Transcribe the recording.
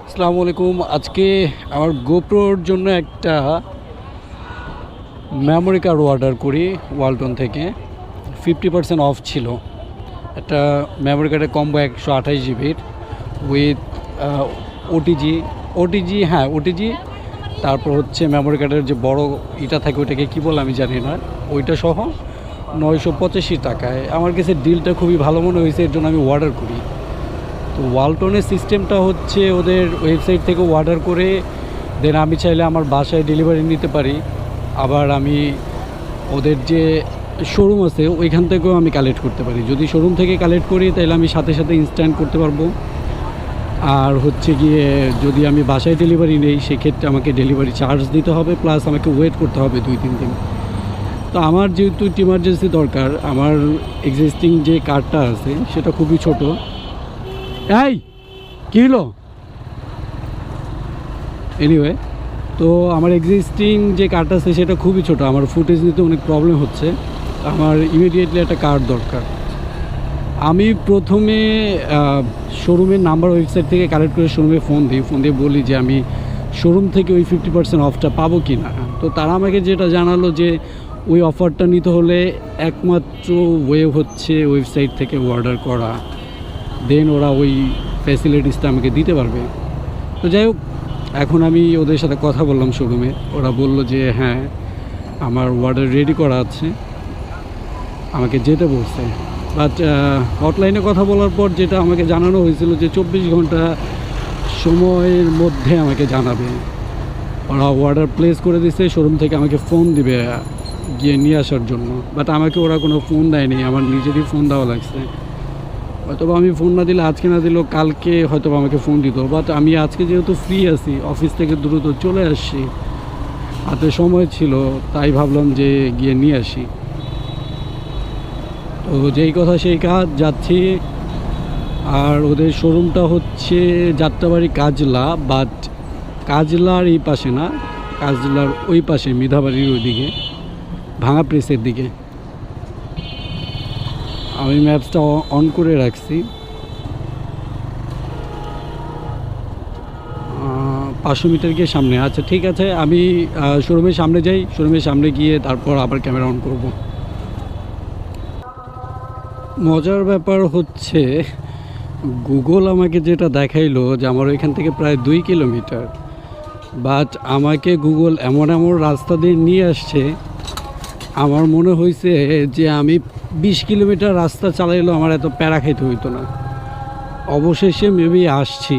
আসসালামু আলাইকুম। আজকে আমার গোপ্রোর জন্য একটা মেমোরি কার্ড অর্ডার করি ওয়ালটন থেকে। 50% অফ ছিল। একটা মেমোরি কার্ডের কম্বো 128 জিবির উইথ ওটিজি, হ্যাঁ ওটিজি। তারপর হচ্ছে মেমোরি কার্ডের যে বড় এটা থাকে ওইটাকে কী বলে আমি জানি না, ওইটা সহ 985 টাকায়। আমার কাছে ডিলটা খুবই ভালো মনে হয়েছে, এর জন্য আমি অর্ডার করি। তো ওয়ালটনের সিস্টেমটা হচ্ছে ওদের ওয়েবসাইট থেকে অর্ডার করে দেন আমি চাইলে আমার বাসায় ডেলিভারি নিতে পারি। আবার আমি ওদের যে শোরুম আছে ওইখান থেকেও আমি কালেক্ট করতে পারি। যদি শোরুম থেকে কালেক্ট করি তাহলে আমি সাথে সাথে ইনস্ট্যান্ট করতে পারবো। আর হচ্ছে গিয়ে যদি আমি বাসায় ডেলিভারি নেই সেক্ষেত্রে আমাকে ডেলিভারি চার্জ দিতে হবে, প্লাস আমাকে ওয়েট করতে হবে 2-3 দিন। তো আমার যেহেতু ইমার্জেন্সি দরকার, আমার এক্সিস্টিং যে কার্ডটা আছে সেটা খুবই ছোট। এই কী হলো? এনিওয়ে, তো আমার এক্সিস্টিং যে কার্ড আছে সেটা খুবই ছোট, আমার ফুটেজ নিতে অনেক প্রবলেম হচ্ছে। আমার ইমিডিয়েটলি একটা কার্ড দরকার। আমি প্রথমে শোরুমের নাম্বার ওয়েবসাইট থেকে কালেক্ট করে শোরুমে ফোন দিয়ে বলি যে আমি শোরুম থেকে ওই 50% অফটা পাবো কি না। তো তারা আমাকে যেটা জানালো যে ওই অফারটা নিতে হলে একমাত্র ওয়ে হচ্ছে ওয়েবসাইট থেকে অর্ডার করা, দেন ওরা ওই ফ্যাসিলিটিসটা আমাকে দিতে পারবে। তো যাই হোক, এখন আমি ওদের সাথে কথা বললাম শোরুমে। ওরা বলল যে হ্যাঁ আমার অর্ডার রেডি করা আছে, আমাকে যেতে বলছে। বাট হটলাইনে কথা বলার পর যেটা আমাকে জানানো হয়েছিল যে 24 ঘন্টা সময়ের মধ্যে আমাকে জানাবে। ওরা অর্ডার প্লেস করে দিচ্ছে, শোরুম থেকে আমাকে ফোন দিবে গিয়ে নিয়ে আসার জন্য। বাট আমাকে ওরা কোনো ফোন দেয়নি, আমার নিজেরই ফোন দেওয়া লাগছে। হয়তো আমি ফোন না দিলে আজকে, না দিলেও কালকে হয়তো আমাকে ফোন দিত। বাট আমি আজকে যেহেতু ফ্রি আছি, অফিস থেকে দ্রুত চলে আসছি, হাতে সময় ছিল, তাই ভাবলাম যে গিয়ে নিয়ে আসি। তো যেই কথা সেই কাজ, যাচ্ছি। আর ওদের শোরুমটা হচ্ছে যাত্রাবাড়ি কাজলা, বাট কাজলার এই পাশে না, কাজলার ওই পাশে মিধাবাড়ির ওইদিকে, ভাঙা প্রেসের দিকে। আমি ম্যাপসটা অন করে রাখছি। 500 মিটার গিয়ে সামনে। আচ্ছা ঠিক আছে, আমি শোরুমের সামনে যাই, শোরুমের সামনে গিয়ে তারপর আবার ক্যামেরা অন করব। মজার ব্যাপার হচ্ছে গুগল আমাকে যেটা দেখাইলো যে আমার ওইখান থেকে প্রায় 2 কিলোমিটার, বাট আমাকে গুগল এমন এমন রাস্তা দিয়ে নিয়ে আসছে, আমার মনে হয়েছে যে আমি 20 কিলোমিটার রাস্তা চালাইলেও আমার এত প্যারা খাইতে হইতো না। অবশেষে মেবি আসছি।